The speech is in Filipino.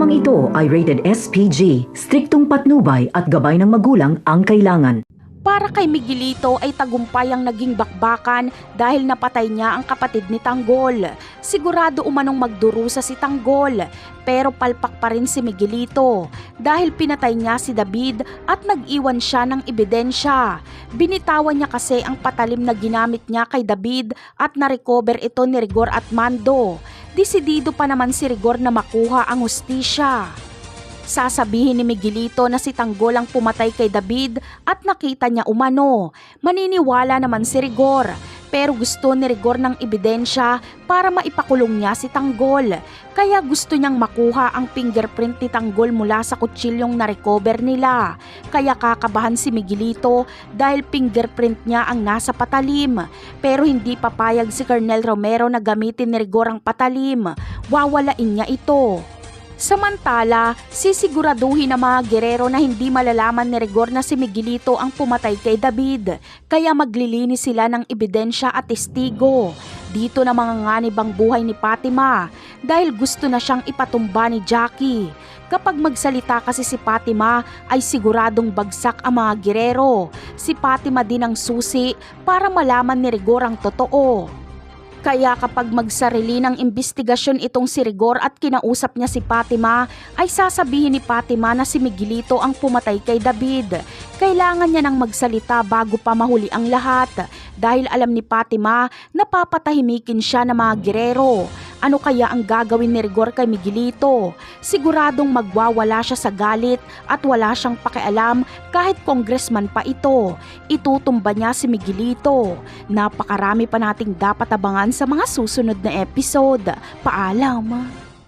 Programang ito ay rated SPG, striktong patnubay at gabay ng magulang ang kailangan. Para kay Miguelito ay tagumpay ang naging bakbakan dahil napatay niya ang kapatid ni Tanggol. Sigurado umanong magdurusa si Tanggol, pero palpak pa rin si Miguelito dahil pinatay niya si David at nag-iwan siya ng ebidensya. Binitawan niya kasi ang patalim na ginamit niya kay David at na-recover ito ni Rigor at Mando. Desidido pa naman si Rigor na makuha ang hustisya. Sasabihin ni Miguelito na si Tanggol ang pumatay kay David at nakita niya umano. Maniniwala naman si Rigor, pero gusto ni Rigor ng ebidensya para maipakulong niya si Tanggol. Kaya gusto niyang makuha ang fingerprint ni Tanggol mula sa kutsilyong na-recover nila. Kaya kakabahan si Miguelito dahil fingerprint niya ang nasa patalim. Pero hindi papayag si Colonel Romero na gamitin ni Rigor ang patalim. Wawalain niya ito. Samantala, sisiguraduhin ng mga gerero na hindi malalaman ni Rigor na si Miguelito ang pumatay kay David, kaya maglilinis sila ng ebidensya at testigo. Dito na manganganib ang buhay ni Fatima dahil gusto na siyang ipatumba ni Jackie. Kapag magsalita kasi si Fatima ay siguradong bagsak ang mga gerero. Si Fatima din ang susi para malaman ni Rigor ang totoo. Kaya kapag magsarili ng imbestigasyon itong si Rigor at kinausap niya si Fatima, ay sasabihin ni Fatima na si Miguelito ang pumatay kay David. Kailangan niya nang magsalita bago pa mahuli ang lahat dahil alam ni Fatima na papatahimikin siya ng mga gerero. Ano kaya ang gagawin ni Rigor kay Miguelito? Siguradong magwawala siya sa galit at wala siyang pakialam kahit congressman pa ito. Itutumba niya si Miguelito. Napakarami pa nating dapat abangan sa mga susunod na episode. Paalam!